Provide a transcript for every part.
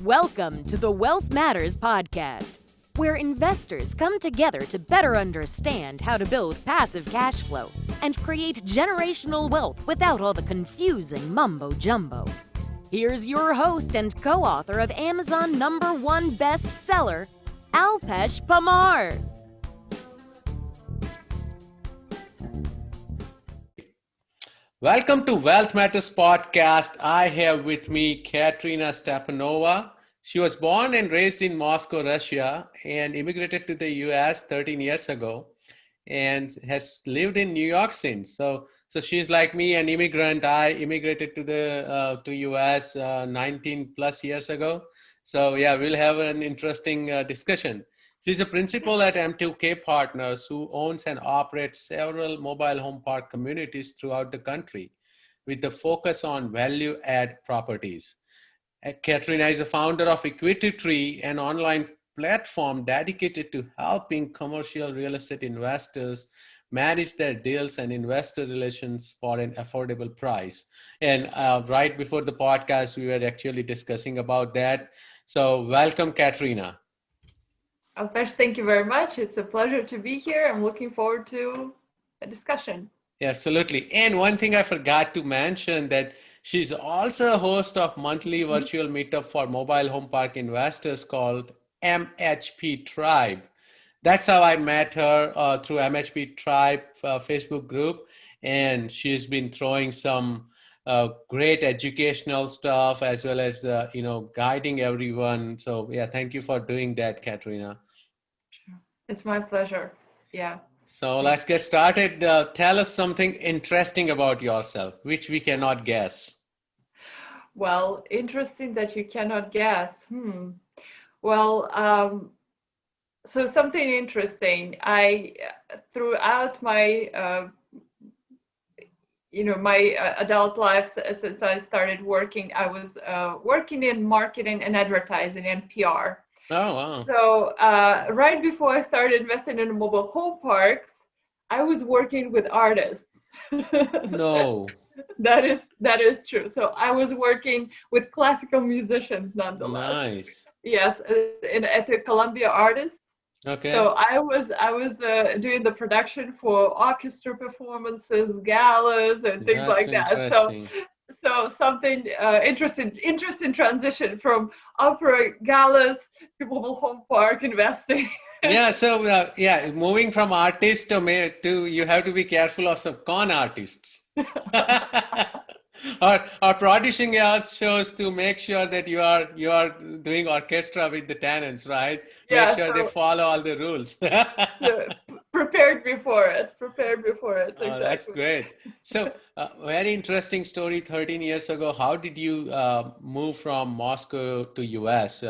Welcome to the Wealth Matters podcast, where investors come together to better understand how to build passive cash flow and create generational wealth without all the confusing mumbo-jumbo. Here's your host and co-author of Amazon #1 bestseller, Alpesh Pamar. Welcome to Wealth Matters podcast. I have with me Ekaterina Stepanova. She was born and raised in Moscow, Russia, and immigrated to the US 13 years ago and has lived in New York since. So she's like me, an immigrant. I immigrated to US 19 plus years ago. So yeah, we'll have an interesting discussion. She's a principal at M2K Partners who owns and operates several mobile home park communities throughout the country with the focus on value add properties. Ekaterina is a founder of Equity Tree, an online platform dedicated to helping commercial real estate investors manage their deals and investor relations for an affordable price. And right before the podcast, we were actually discussing about that. So welcome, Ekaterina. Alpesh, thank you very much. It's a pleasure to be here. I'm looking forward to a discussion. Yeah, absolutely. And one thing I forgot to mention that she's also a host of monthly virtual meetup for mobile home park investors called MHP Tribe. That's how I met her through MHP Tribe Facebook group. And she's been throwing some great educational stuff as well as, guiding everyone. So yeah, thank you for doing that, Ekaterina. It's my pleasure. Yeah. So let's get started. Tell us something interesting about yourself, which we cannot guess. Well, interesting that you cannot guess. Well, so something interesting. Throughout my, my adult life, since I started working, I was working in marketing and advertising and PR. Oh, wow. So right before I started investing in mobile home parks, I was working with artists. No. That is true. So I was working with classical musicians nonetheless. Nice. Yes, at the Columbia Artists. Okay. So I was doing the production for orchestra performances, galas, and things like that. So something interesting transition from opera galas to mobile home park investing. Yeah. So moving from artist to you have to be careful of some con artists. or producing shows to make sure that you are doing orchestra with the tenants, right? Yeah, make sure they follow all the rules. So prepared before it. Exactly. Oh, that's great. So very interesting story. 13 years ago, how did you move from Moscow to US?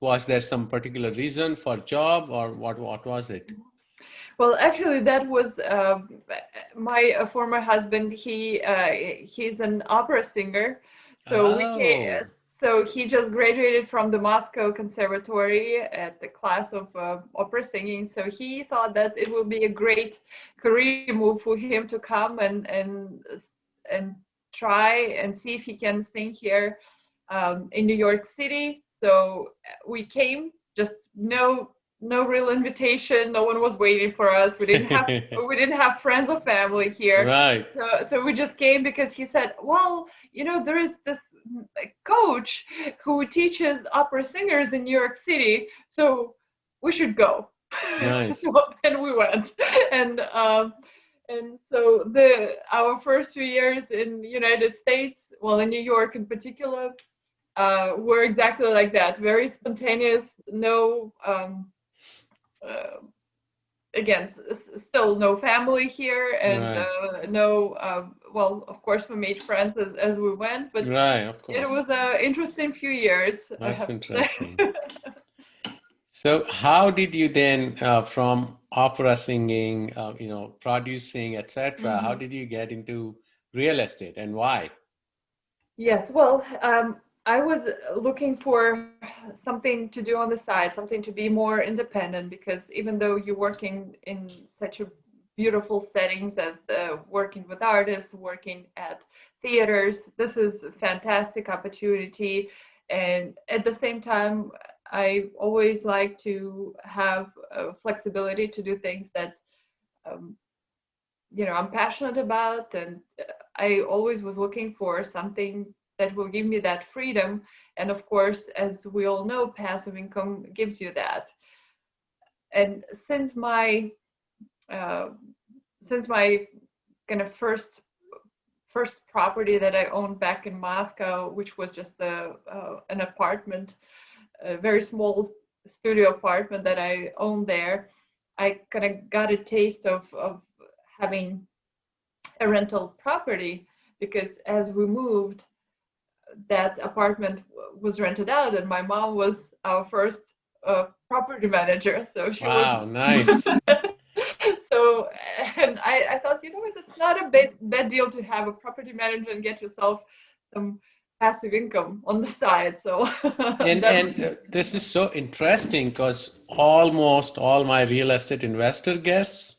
Was there some particular reason for job or what was it? Well, actually, that was my former husband. He's an opera singer, so he just graduated from the Moscow Conservatory at the class of opera singing. So he thought that it would be a great career move for him to come and try and see if he can sing here in New York City. So we came, just no real invitation. No one was waiting for us. We didn't have friends or family here. Right. So we just came because he said, well, there is this coach who teaches opera singers in New York City, so we should go. Nice. And we went. And so our first 2 years in the United States, well, in New York in particular, were exactly like that. Very spontaneous. No. Again, still no family here, and right. No. Well, of course, we made friends as we went, but right, of course. It was an interesting few years. That's interesting. So, how did you then, from opera singing, producing, etc., how did you get into real estate and why? Yes, well, I was looking for something to do on the side, something to be more independent, because even though you're working in such a beautiful settings as working with artists, working at theaters, this is a fantastic opportunity. And at the same time, I always like to have flexibility to do things that um, I'm passionate about, and I always was looking for something that will give me that freedom. And of course, as we all know, passive income gives you that. And uh, since my kind of first property that I owned back in Moscow, which was just an apartment, a very small studio apartment that I owned there, I kind of got a taste of having a rental property, because as we moved, that apartment was rented out, and my mom was our first property manager, so she was Wow, nice. so. And I thought, it's not a bad deal to have a property manager and get yourself some passive income on the side. So And that was, and this is so interesting because almost all my real estate investor guests,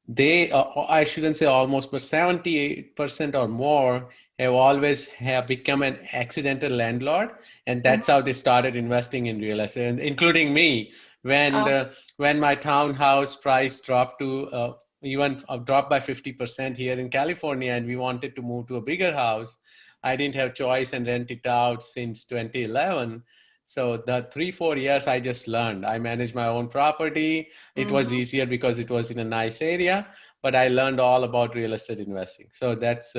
they I shouldn't say almost, but 78% or more have always have become an accidental landlord, and that's how they started investing in real estate, and including me. when uh, the when my townhouse price dropped to even dropped by 50% here in California, and we wanted to move to a bigger house, I didn't have choice and rent it out since 2011. So the 3-4 years I just learned. I managed my own property. It was mhm, easier because it was in a nice area, but I learned all about real estate investing. So that's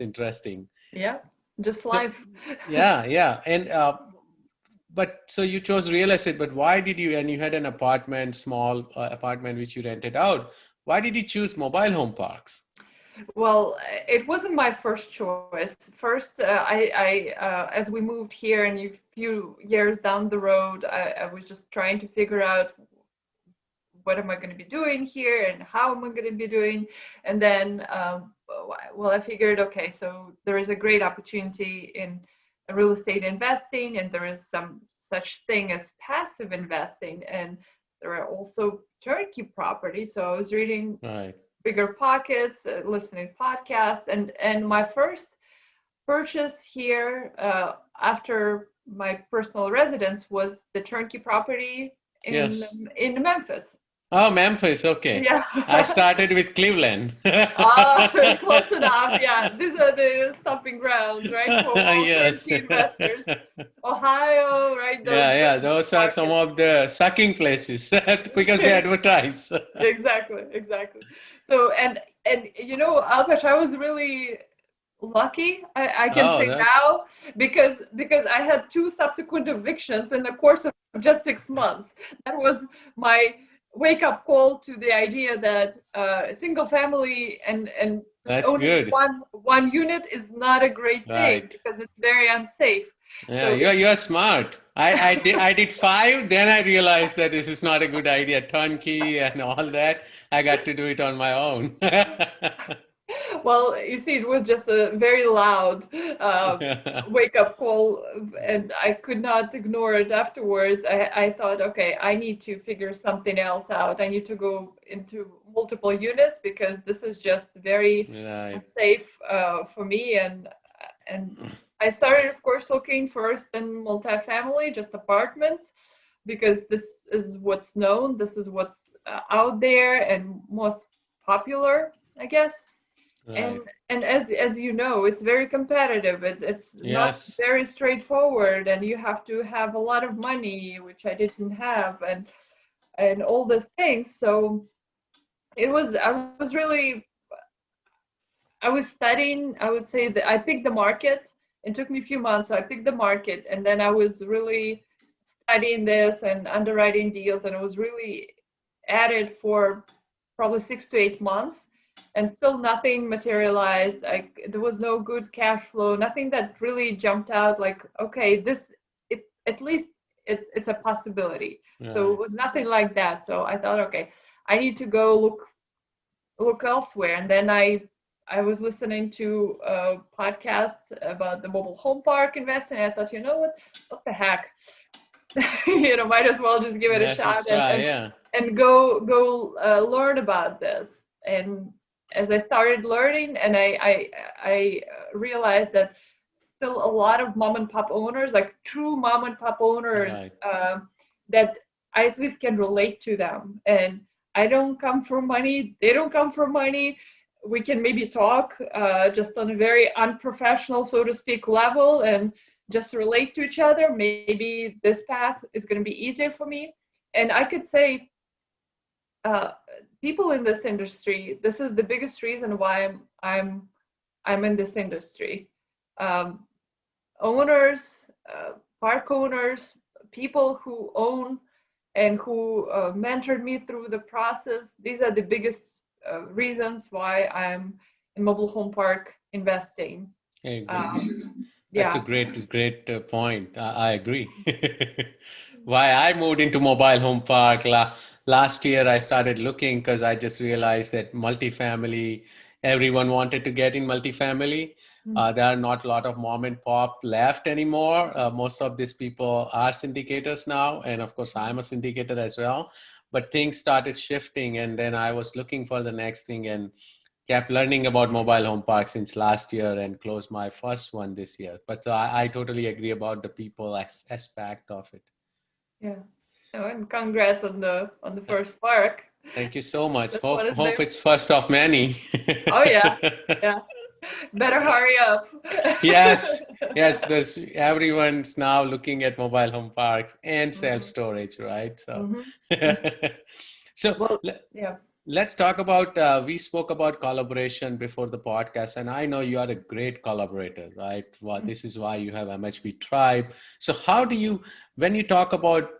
interesting. yeah, just So, life. yeah, yeah. And but so you chose real estate, but why did you, and you had an apartment, small apartment which you rented out. Why did you choose mobile home parks? Well, it wasn't my first choice. First, as we moved here and a few years down the road, I was just trying to figure out what am I going to be doing here and how am I going to be doing. And then, well, I figured, okay, so there is a great opportunity in real estate investing, and there is some such thing as passive investing, and there are also turnkey properties. So I was reading Right. Bigger Pockets, listening podcasts, and my first purchase here after my personal residence was the turnkey property in Yes. in Memphis. Oh, Memphis. Okay. Yeah. I started with Cleveland. Close enough. Yeah, these are the stopping grounds, right, for all Yes. turnkey investors. Ohio, right? Yeah, yeah. Those Those are some markets. of the sucking places because they advertise. Exactly, exactly. So and Alpesh, I was really lucky, I can Oh, say that's now, because I had two subsequent evictions in the course of just 6 months. That was my wake up call to the idea that single family and just that's owning good. one unit is not a great thing Right. because it's very unsafe. Yeah, So if you're smart. I did five, then I realized that this is not a good idea. Turnkey and all that. I got to do it on my own. well, you see, it was just a very loud wake up call, and I could not ignore it afterwards. I thought, okay, I need to figure something else out. I need to go into multiple units because this is just very Right. unsafe for me. And I started, of course, looking first in multifamily, just apartments, because this is what's known, this is what's out there and most popular, I guess. and Right. and as you know, it's very competitive. It's not Yes. very straightforward, and you have to have a lot of money, which I didn't have, and all these things. So I was studying. I would say that I picked the market. It took me a few months, so I picked the market, and then I was really studying this and underwriting deals, and I was really at it for probably 6 to 8 months, and still nothing materialized. Like there was no good cash flow, nothing that really jumped out. Like, okay, at least it's a possibility. So it Right. was nothing like that. So I thought, okay, I need to go look elsewhere. And then I was listening to podcasts about the mobile home park investing. And I thought, you know what the heck, might as well just give it a Let's shot just try. Yeah. and go learn about this. And as I started learning, and I realized that still a lot of mom and pop owners, like true mom and pop owners, Right. that I at least can relate to them. And I don't come for money. They don't come for money. We can maybe talk just on a very unprofessional, so to speak, level, and just relate to each other. Maybe this path is going to be easier for me. And I could say, uh, people in this industry, this is the biggest reason why I'm in this industry. Um, Owners, park owners, people who own and who mentored me through the process. These are the biggest reasons why I'm in mobile home park investing. I agree. That's a Yeah. great point. I agree. Why I moved into mobile home park last year, I started looking because I just realized that multifamily, everyone wanted to get in multifamily. There are not a lot of mom and pop left anymore. Most of these people are syndicators now, and of course, I'm a syndicator as well. But things started shifting, and then I was looking for the next thing and kept learning about mobile home park since last year and closed my first one this year. But I totally agree about the people aspect of it. Yeah. Oh, and congrats on the Uh, first park. Thank you so much. That's one of Hope the. it's first of many. Oh yeah, yeah. Better hurry up. Yes, yes. There's everyone's now looking at mobile home parks and self Mhm, storage, right? So, mhm, mhm. so Well, yeah. let's talk about, we spoke about collaboration before the podcast, and I know you are a great collaborator, right? Well, Mm, this is why you have MHP Tribe. So how do you, when you talk about,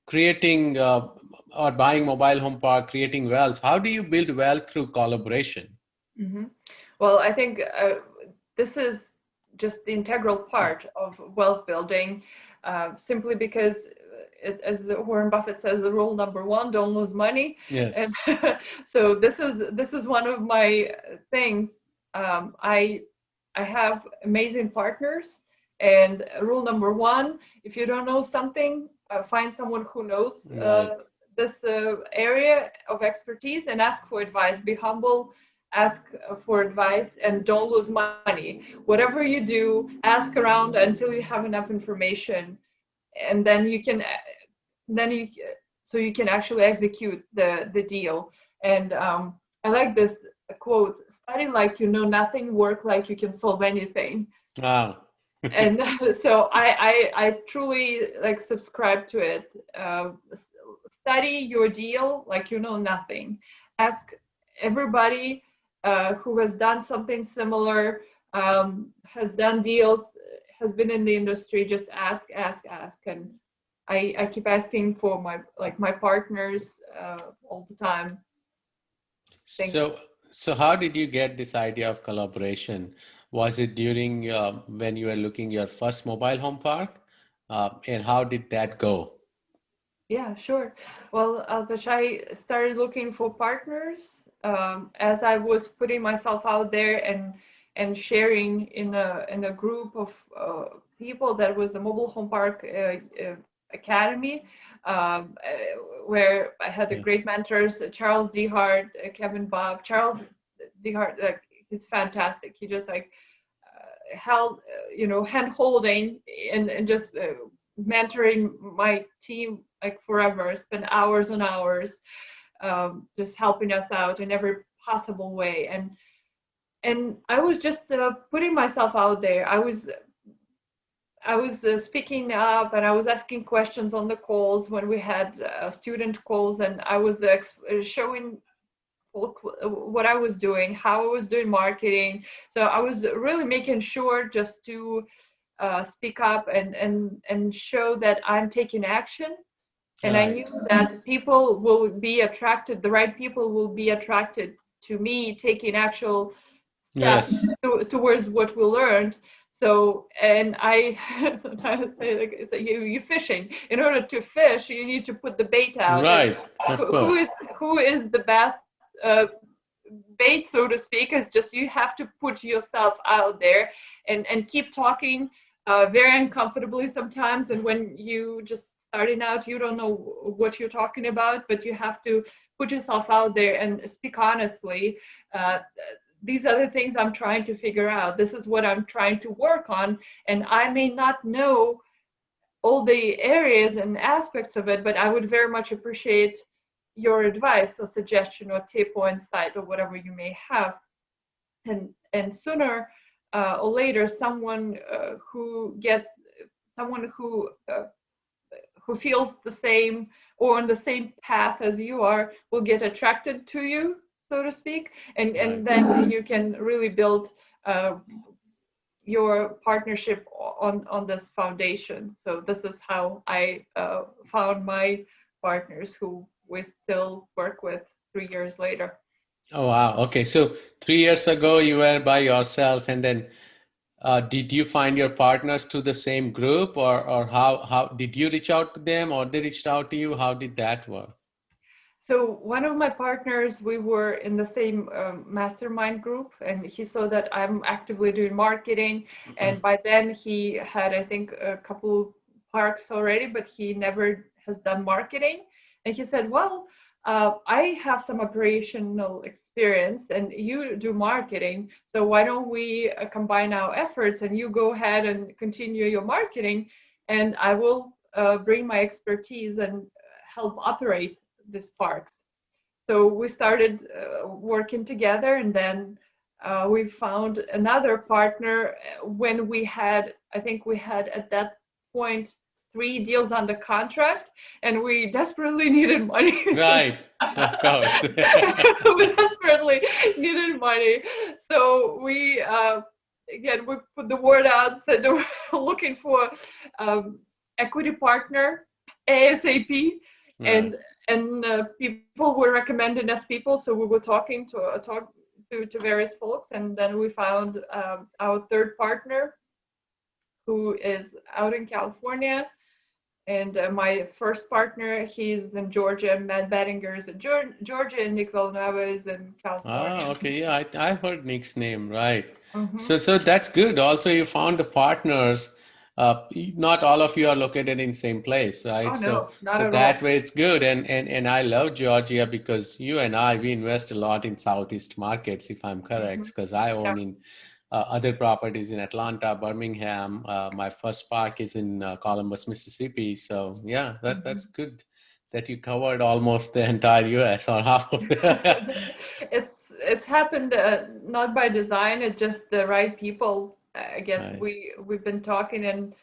creating or buying mobile home park, creating wealth, how do you build wealth through collaboration? mhm. Well, I think this is just the integral part of wealth building, simply because, as Warren Buffett says, the rule number one: don't lose money. And Yes. so this is one of my things. I have amazing partners, and rule number one: if you don't know something, find someone who knows Right. this area of expertise and ask for advice. Be humble, ask for advice, and don't lose money. Whatever you do, ask around until you have enough information, and then you can then you so you can actually execute the deal. And I like this quote: study like you know nothing, work like you can solve anything. Wow. And so I truly like subscribe to it. Study your deal like you know nothing. Ask everybody who has done something similar, has done deals, has been in the industry. Just ask. And I keep asking for my partners all the time. Think. So how did you get this idea of collaboration? Was it during when you were looking your first mobile home park? And how did that go? Yeah, sure. Well, Alpesh, I started looking for partners as I was putting myself out there and sharing in a group of people that was the Mobile Home Park Academy, where I had the Yes. great mentors, Charles Dehart, Kevin Bob. Charles Dehart, like, he's fantastic. He just like held, hand holding and just mentoring my team like forever. Spent hours and hours just helping us out in every possible way. And I was just putting myself out there. I was speaking up, and I was asking questions on the calls when we had student calls, and I was showing what I was doing, how I was doing marketing. So I was really making sure just to speak up and show that I'm taking action. And I knew Right. that people will be attracted, the right people will be attracted to me taking actual steps Yes. towards what we learned. So, and I sometimes say, like, it's like you fishing. In order to fish, you need to put the bait out. And Right. Of who is course. who is the best uh, bait, so to speak? Is just you have to put yourself out there and keep talking very uncomfortably sometimes. And when you just starting out, you don't know what you're talking about, but you have to put yourself out there and speak honestly. Uh, these are the things I'm trying to figure out. This is what I'm trying to work on. And I may not know all the areas and aspects of it, but I would very much appreciate your advice or suggestion or tip or insight or whatever you may have. And sooner or later, someone someone who feels the same or on the same path as you are will get attracted to you, so to speak, and Right. and then you can really build your partnership on this foundation. So this is how I found my partners who we still work with 3 years later. Oh, wow. Okay. So 3 years ago, you were by yourself, and then did you find your partners to the same group, or how did you reach out to them, or they reached out to you? How did that work? So one of my partners, we were in the same mastermind group, and he saw that I'm actively doing marketing. And by then he had, I think, a couple parks already, but he never has done marketing. And he said, well, I have some operational experience and you do marketing. So why don't we combine our efforts and you go ahead and continue your marketing, and I will bring my expertise and help operate these parks. So we started working together, and then we found another partner when we had, I think we had at that point 3 deals under contract, and we desperately needed money. Right. Of course. We desperately needed money. So we, again, we put the word out, said we're looking for equity partner ASAP. Right. And people were recommending us people, so we were talking to various folks, and then we found our third partner, who is out in California, and my first partner, he's in Georgia. Matt Bettinger is in Georgia, and Nick Villanova is in Ah, California. okay. Yeah, I heard Nick's name, right. Hmm. So that's good. Also, you found the partners. Not all of you are located in same place, Oh right? So no, not so at that all. way it's good. And I love Georgia because you and I, we invest a lot in Southeast markets, if I'm correct, Hmm. because I Yeah. own in other properties in Atlanta, Birmingham. My first park is in Columbus, Mississippi. So yeah, that's Hmm. good that you covered almost the entire US or half of it. It's happened not by design. It's just the right people. I guess Right. we've been talking, and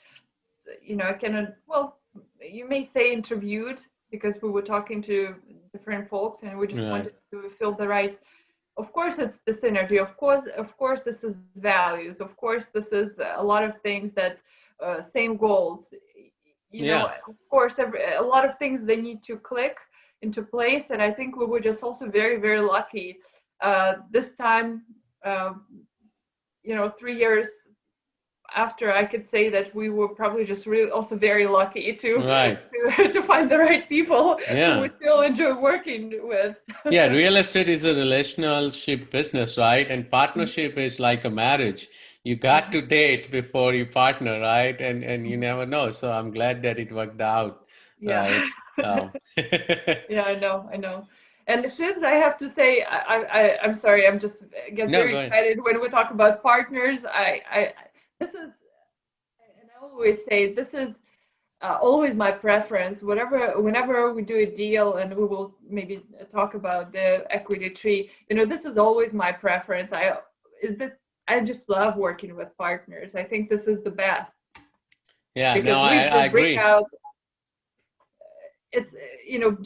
I cannot. Well, you may say interviewed, because we were talking to different folks, and we just Right. wanted to fill the right. Of course, it's the synergy. Of course, this is values. Of course, this is a lot of things that same goals. Yeah. Of course, a lot of things they need to click into place, and I think we were just also very, very lucky this time. Uh, 3 years after, I could say that we were probably just really also very lucky to Right. to find the right people who we Yeah. still enjoy working with. Yeah. Real estate is a relationship business, right? And partnership is like a marriage. You got to date before you partner, right? And you never know. So I'm glad that it worked out, Yeah. right? Um, Yeah, I know. And since I have to say, I'm sorry, I'm just get no, very go ahead. excited when we talk about partners. This is, and I always say this is always my preference. Whenever we do a deal, and we will maybe talk about the equity tree, this is always my preference. This I just love working with partners. I think this is the best Yeah, because no, we I just bring agree. out it's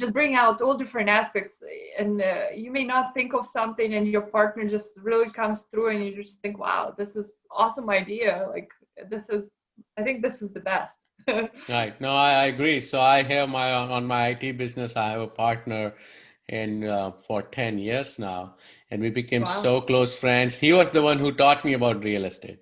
just bring out all different aspects, and you may not think of something, and your partner just really comes through, and you just think, wow, this is awesome idea. Like, this is I think this is the best. Right. No, I agree. So I have on my IT business, I have a partner in for 10 years now, and we became Wow. so close friends. He was the one who taught me about real estate.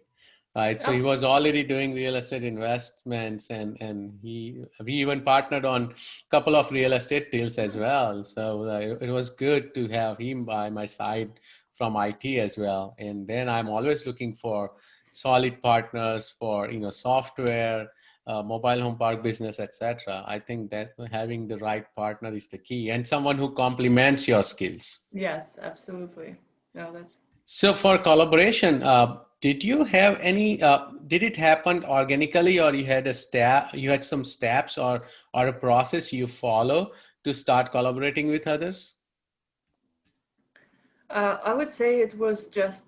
Right. So he Oh. was already doing real estate investments, and we even partnered on a couple of real estate deals as well. So it was good to have him by my side from IT as well. And then I'm always looking for solid partners for software, mobile home park business, etc. I think that having the right partner is the key, and someone who complements your skills. Yes, absolutely. No, that's So for collaboration, did you have any? Did it happen organically, or you had a step? You had some steps, or a process you follow to start collaborating with others? I would say it was just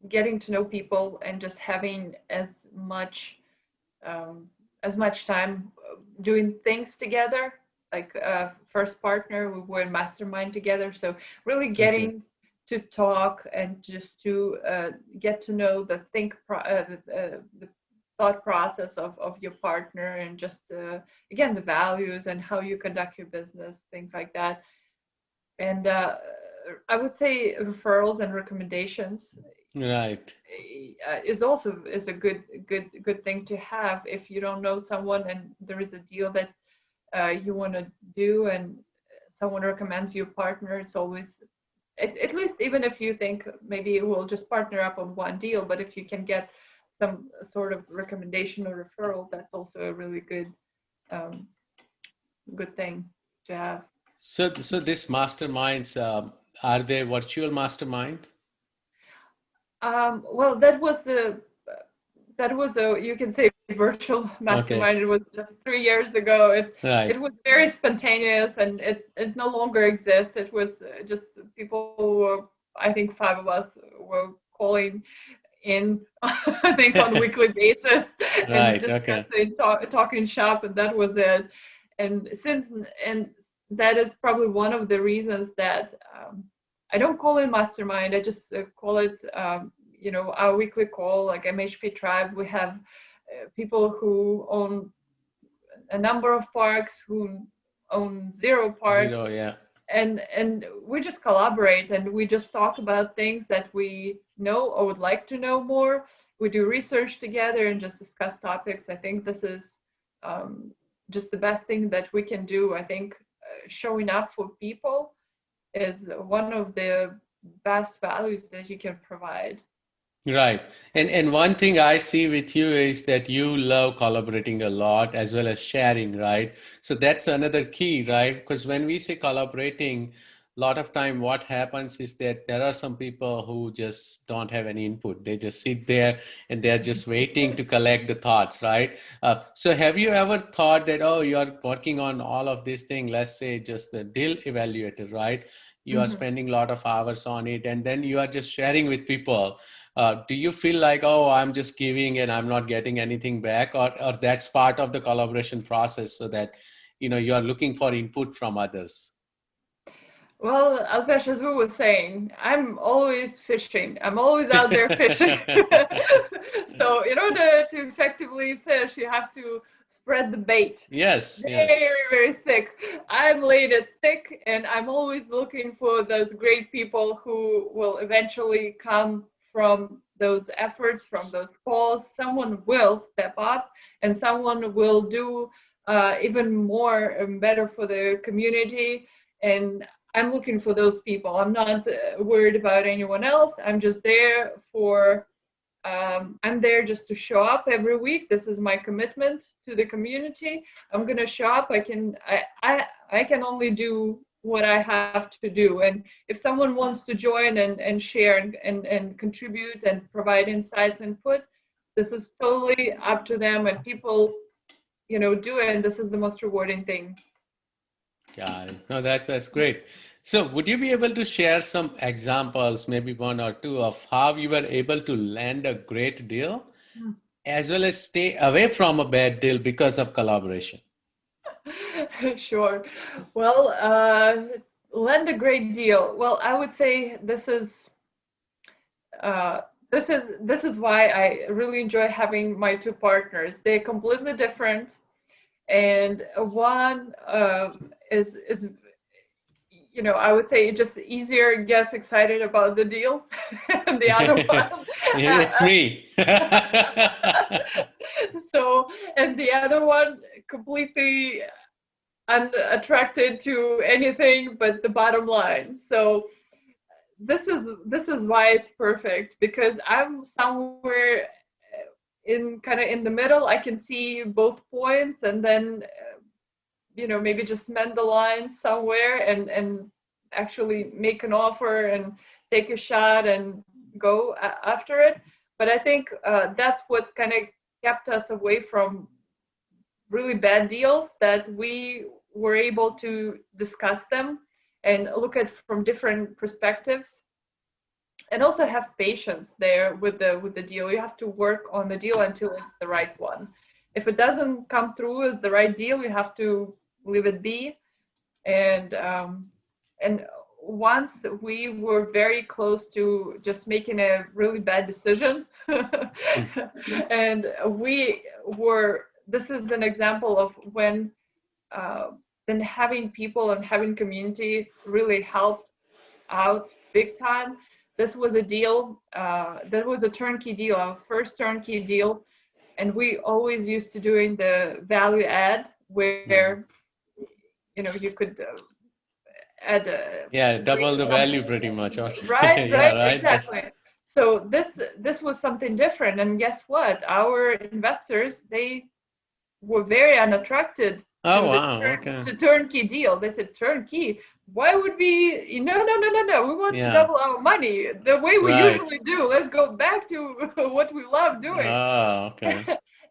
getting to know people and just having much um, as much time doing things together. Like first partner, we were in Mastermind together, so really Okay. getting to talk and just to get to know the thought process of your partner, and just again the values and how you conduct your business, things like that. And I would say referrals and recommendations Right. is a good thing to have if you don't know someone and there is a deal that you want to do, and someone recommends you a partner. It's always at least, even if you think maybe we'll just partner up on one deal, but if you can get some sort of recommendation or referral, that's also a really um, good thing to have. So these masterminds, are they virtual mastermind? Well, that was a, you can say, virtual Okay. mastermind. It was just 3 years ago. It Right. was very spontaneous, and it no longer exists. It was just people were, I think, five of us were calling in, I think, on a weekly basis, and Right. Okay. discussing, talking shop, and that was it. And since and that is probably one of the reasons that I don't call it mastermind. I just call it, our weekly call, like MHP Tribe. We have people who own a number of parks, who own zero parks, Zero. Yeah. and we just collaborate, and we just talk about things that we know or would like to know more. We do research together and just discuss topics. I think this is um, just the best thing that we can do. I think showing up for people is one of the best values that you can provide. Right. And one thing I see with you is that you love collaborating a lot as well as sharing, right? So that's another key, right? Because when we say collaborating, a lot of time what happens is that there are some people who just don't have any input. They just sit there and they're just waiting to collect the thoughts, right? So have you ever thought that, oh, you're working on all of these things, let's say just the deal evaluator, right? You are Mhm. spending a lot of hours on it, and then you are just sharing with people. Do you feel like, oh, I'm just giving and I'm not getting anything back, or that's part of the collaboration process, so that you are looking for input from others? Well, Alpesh, as we were saying, I'm always fishing. I'm always out there fishing. So in order to effectively fish, you have to spread the bait Yes, yes. very, very thick. I'm laid it thick, and I'm always looking for those great people who will eventually come from those efforts, from those calls. Someone will step up, and someone will do even more and better for the community. And I'm looking for those people. I'm not worried about anyone else. I'm there just to show up every week. This is my commitment to the community. I'm gonna show up. I can only do what I have to do. And if someone wants to join and share and contribute and provide insights, input, this is totally up to them. And people, do it, and this is the most rewarding thing. Got it. No, that's great. So would you be able to share some examples, maybe one or two, of how you were able to land a great deal as well as stay away from a bad deal because of collaboration? Sure. Well, lend a great deal. Well, I would say uh, this is why I really enjoy having my two partners. They're completely different, and one is I would say it just easier gets excited about the deal, and the other one. It's me. So, and the other one completely unattracted to anything but the bottom line. So this is why it's perfect, because I'm somewhere in kind of in the middle. I can see both points, and then maybe just mend the line somewhere, and actually make an offer and take a shot and go after it. But I think that's what kind of kept us away from really bad deals, that we were able to discuss them and look at from different perspectives, and also have patience there with the deal. You have to work on the deal until it's the right one. If it doesn't come through as the right deal, you have to leave it be. And once we were very close to just making a really bad decision. And we were, this is an example of when then having people and having community really helped out big time. This was a deal that was a turnkey deal, our first turnkey deal, and we always used to doing the value add where you could add double the value pretty much. right, Yeah, right. exactly. So this was something different, and guess what? Our investors, they were very unattracted Oh, wow. Okay. to turnkey deal. They said, turnkey? Why would we? No. We want to double our money the way we usually do. Let's go back to what we love doing. Oh, okay.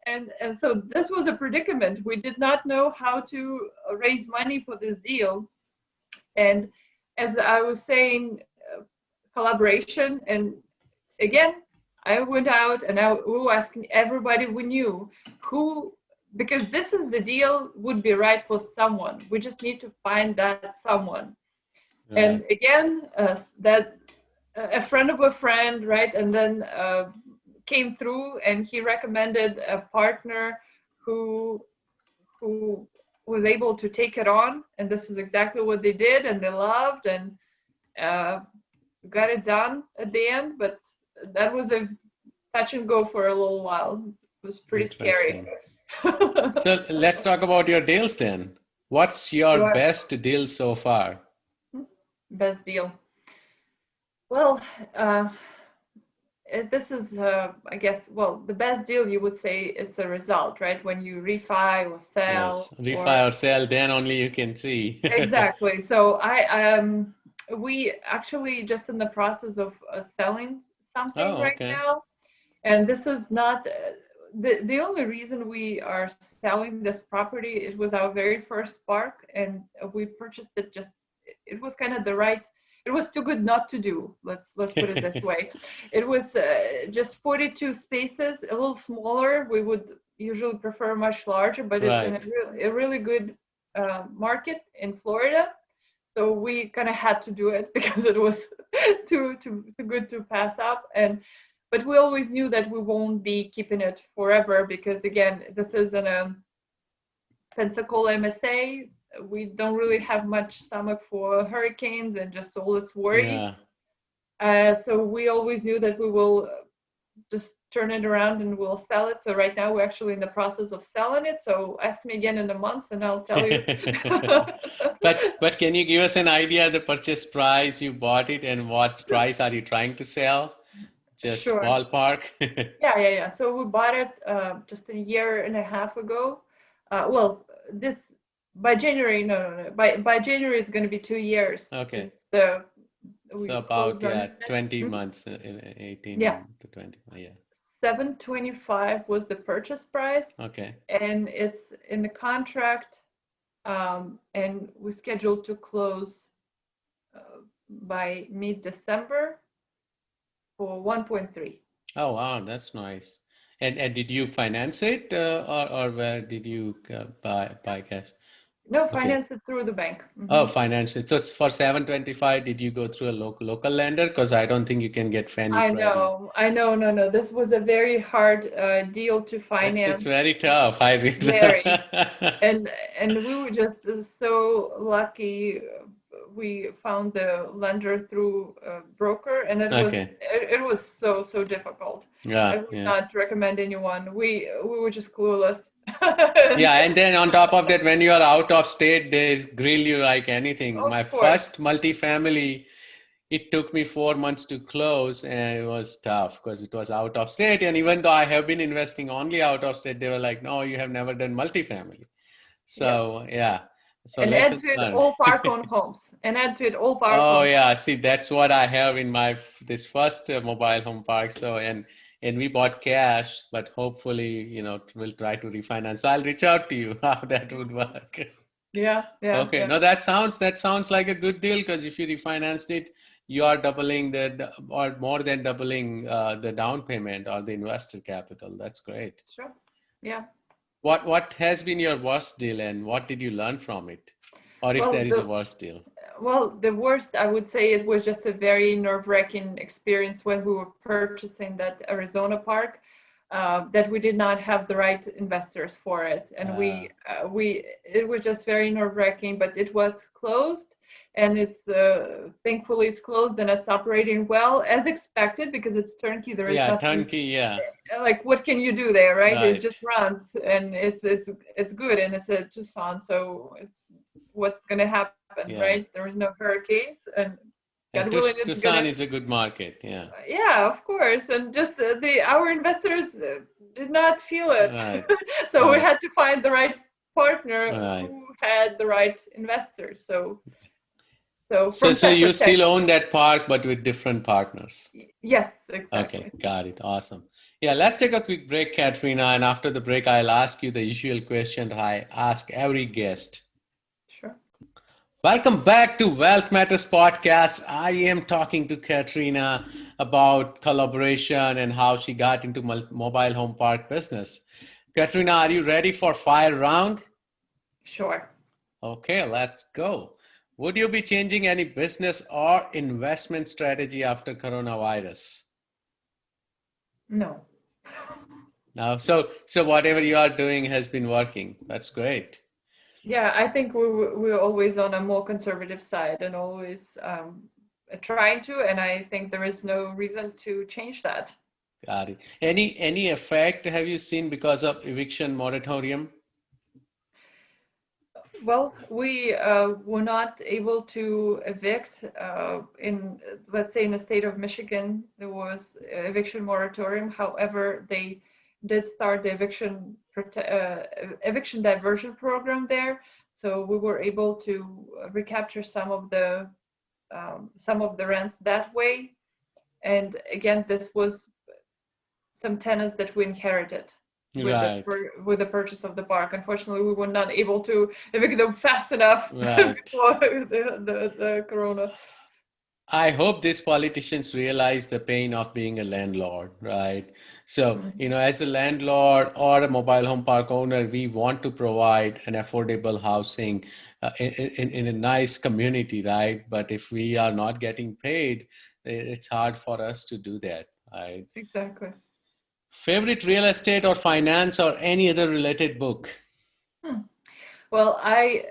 And so this was a predicament. We did not know how to raise money for this deal. And as I was saying, collaboration. And again, I went out and we were asking everybody we knew who, because this is the deal would be right for someone. We just need to find that someone. Right. And again, that a friend of a friend, right? And then came through, and he recommended a partner who was able to take it on. And this is exactly what they did, and they loved, and got it done at the end. But that was a touch and go for a little while. It was pretty scary. So let's talk about your deals then. What's your best deal so far? Best deal. Well, this is, I guess, well, the best deal you would say it's a result, right? When you refi or sell. Yes, refi or sell, then only you can see. Exactly. So we actually just in the process of selling something right now. And this is not the only reason we are selling this property. It was our very first spark, and we purchased it it was kind of the right, it was too good not to do. Let's put it this way. It was just 42 spaces, a little smaller. We would usually prefer much larger, but it's in a really good market in Florida. So we kind of had to do it because it was too good to pass up. But we always knew that we won't be keeping it forever, because again, this is in a Pensacola MSA. We don't really have much stomach for hurricanes and just all this worry. So we always knew that we will just turn it around and we'll sell it. So right now we're actually in the process of selling it. So ask me again in a month and I'll tell you. But can you give us an idea of the purchase price you bought it, and what price are you trying to sell? Just ballpark. Yeah. So we bought it just a year and a half ago. By January, no. By January, it's going to be 2 years. Okay. So about 20 months, 18 to 20. Yeah. $725 was the purchase price. Okay. And it's in the contract, and we're scheduled to close by mid-December for 1.3. Oh wow, that's nice. And did you finance it, or where did you buy cash? No, finance it through the bank. Mm-hmm. Oh, finance it. So for 725, did you go through a local lender? Because I don't think you can get Fannie. I know. No. This was a very hard deal to finance. It's very tough. Very. And we were just so lucky. We found the lender through a broker, and it was so difficult. Yeah, I would not recommend anyone. We were just clueless. Yeah, and then on top of that, when you are out of state, they grill you like anything. My first multifamily, it took me 4 months to close, and it was tough because it was out of state. And even though I have been investing only out of state, they were like, "No, you have never done multifamily." So So And add lesson to it learned. all park-owned homes. And add to it all Oh park-owned. yeah, see that's what I have in my this first mobile home park. So and we bought cash, but hopefully we'll try to refinance. So I'll reach out to you how that would work. Yeah, yeah, Okay, yeah. no, that sounds like a good deal because if you refinanced it, you are doubling or more than doubling the down payment or the investor capital. That's great. Sure. Yeah. What has been your worst deal and what did you learn from it? Or if Well, there is a worst deal? the worst, I would say it was just a very nerve-wracking experience when we were purchasing that Arizona park, that we did not have the right investors for it. And it was just very nerve-wracking, but it was closed and thankfully it's closed and it's operating well as expected because it's turnkey. There is Yeah, nothing, turnkey, yeah. like what can you do there, right? It Right. just runs and it's good and it's a Tucson, so what's going to happen, Yeah. right? There is no hurricanes, and And God willing, it's Tucson gonna. is a good market. Yeah. Yeah, of course, and just our investors did not feel it, Right. so we Right. had to find the right partner Right. who had the right investors. So So from so you Tetra Tech, still own that park, but with different partners. yes, Okay, exactly. got it. Awesome. Yeah, let's take a quick break, Katrina. And after the break, I'll ask you the usual question I ask every guest. Sure. Welcome back to Wealth Matters Podcast. I am talking to Katrina about collaboration and how she got into mobile home park business. Katrina, are you ready for fire round? Sure. Okay, let's go. Would you be changing any business or investment strategy after coronavirus? No. Now, so whatever you are doing has been working. That's great. Yeah, I think we're always on a more conservative side and always trying to, and I think there is no reason to change that. Got it. Any effect have you seen because of eviction moratorium? Well, we were not able to evict let's say, in the state of Michigan, there was eviction moratorium. However, they did start the eviction diversion program there, so we were able to recapture some of the rents that way. And again, this was some tenants that we inherited Right, with the purchase of the park. Unfortunately, we were not able to evict them fast enough right. before the corona. I hope these politicians realize the pain of being a landlord, right? So, Mm, as a landlord or a mobile home park owner, we want to provide an affordable housing in a nice community, right? But if we are not getting paid, it's hard for us to do that, right? exactly. Favorite real estate or finance or any other related book? Hmm. Well, I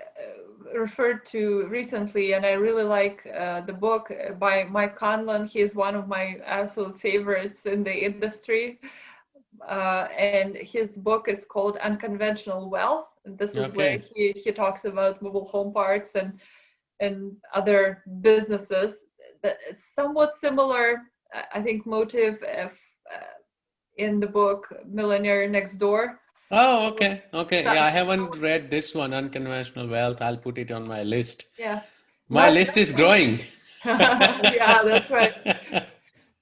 referred to recently, and I really like the book by Mike Conlon. He is one of my absolute favorites in the industry. And his book is called Unconventional Wealth. And this is where Okay. he talks about mobile home parks and other businesses. That is somewhat similar, I think, motive in the book Millionaire Next Door. Oh, So, okay. Okay. Yeah, I haven't read this one, Unconventional Wealth. I'll put it on my list. yeah, My not list is growing. yeah, that's right.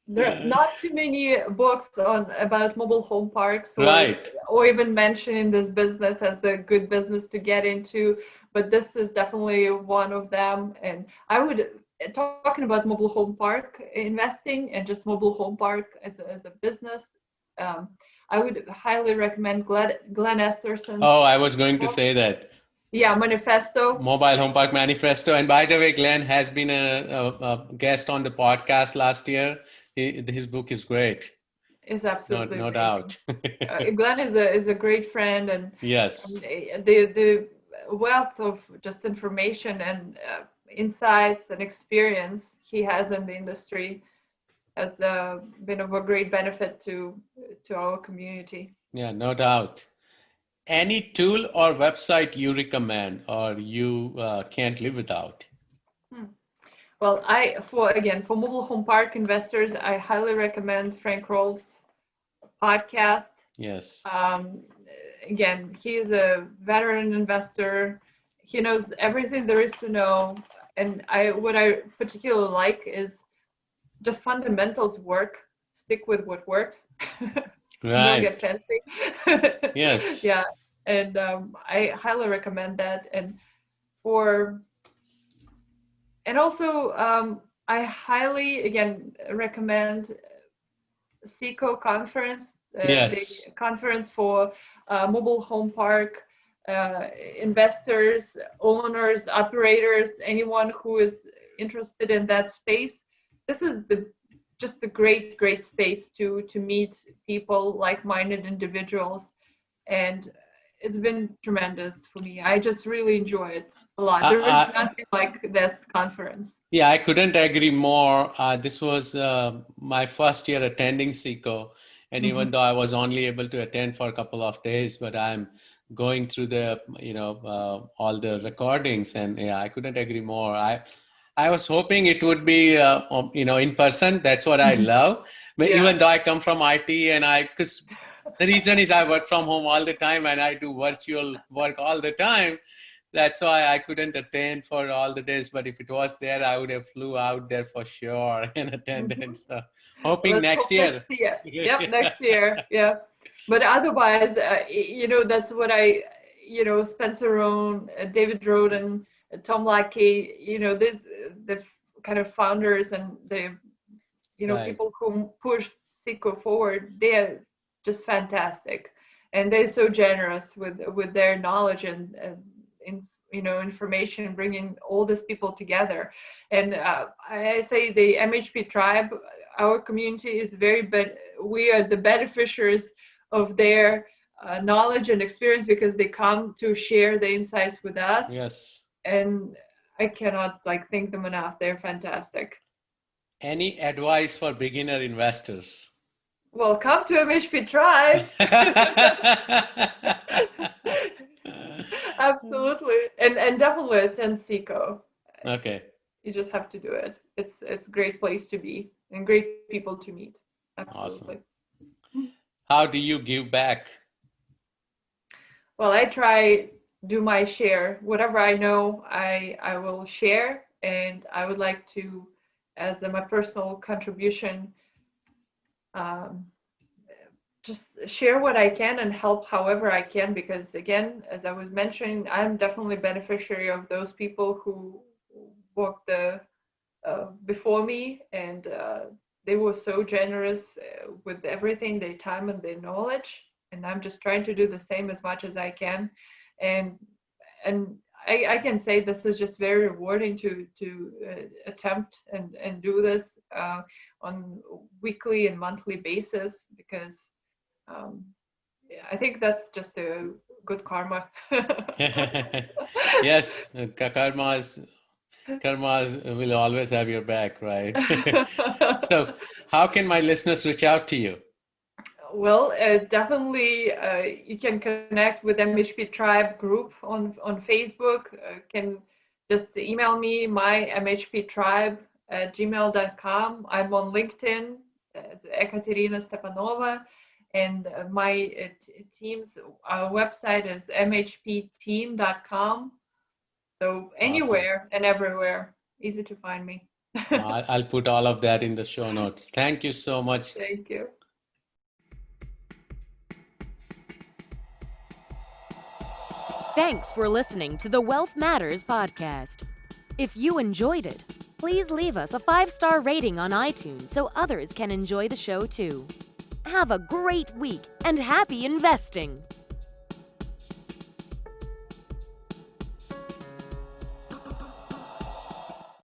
There are not too many books on about mobile home parks Right. or even mentioning this business as a good business to get into, but this is definitely one of them. And I would talking about mobile home park investing and just mobile home park as a business. Um, I would highly recommend Glenn Esterson's Oh, I was going to book. say that. Yeah, Manifesto Mobile Home Park Manifesto. And by the way, Glenn has been a guest on the podcast last year. His book is great. is No, absolutely no amazing. doubt. Glenn is a great friend, Yes. and the wealth of just information and insights and experience he has in the industry has been of a great benefit to our community. Yeah, no doubt. Any tool or website you recommend or you can't live without? Hmm. Well, for mobile home park investors, I highly recommend Frank Rolf's podcast. Yes. Um, Again, he is a veteran investor. he knows everything there is to know. And what I particularly like is just fundamentals work. Stick with what works. Don't get Right. fancy. Yes. Yeah, and I highly recommend that. For and also I highly again recommend SECO conference, the Yes. conference for mobile home park investors, owners, operators, anyone who is interested in that space. This is just a great space to meet people, like-minded individuals, and it's been tremendous for me. I just really enjoy it a lot. I, There is I, nothing like this conference. yeah, I couldn't agree more. This was my first year attending SECO, and Mhm. even though I was only able to attend for a couple of days, but I'm going through the, all the recordings, and yeah, I couldn't agree more. I was hoping it would be, in person. That's what I love. But Yeah. even though I come from IT, because the reason is I work from home all the time, and I do virtual work all the time. That's why I couldn't attend for all the days. But if it was there, I would have flew out there for sure and attended. So hoping Let's next hope next year. year. Yep, next year. Yeah. But otherwise, that's what Spencer Rohn, David Roden, Tom Lackey, this the kind of founders and the Right. people who push SECO forward. They are just fantastic, and they're so generous with their knowledge and information, bringing all these people together. And I say the MHP tribe, our community is but we are the beneficiaries of their knowledge and experience because they come to share the insights with us. Yes. And I cannot thank them enough. They're fantastic. Any advice for beginner investors? Well, come to MHP Tribe. Absolutely. And definitely attend SECO. Okay. You just have to do it. It's a great place to be and great people to meet. Awesome. Absolutely. How do you give back? Well, I try do my share. Whatever I know, I will share, and I would like to, as my personal contribution, um, just share what I can and help however I can, because again, as I was mentioning, I'm definitely beneficiary of those people who walked the before me, and they were so generous with everything, their time and their knowledge, and I'm just trying to do the same as much as I can. And and I can say this is just very rewarding to attempt and do this on weekly and monthly basis, because um, I think that's just a good karma. Yes, karmas will always have your back, right? So, how can my listeners reach out to you? Well, definitely you can connect with MHP Tribe group on Facebook. Can just email me, my mhptribe@gmail.com. I'm on LinkedIn as Ekaterina Stepanova, and my team's website is mhpteam.com. So Awesome. anywhere and everywhere, easy to find me. I'll put all of that in the show notes. Thank you so much. Thank you. Thanks for listening to the Wealth Matters podcast. If you enjoyed it, please leave us a 5-star rating on iTunes so others can enjoy the show too. Have a great week and happy investing!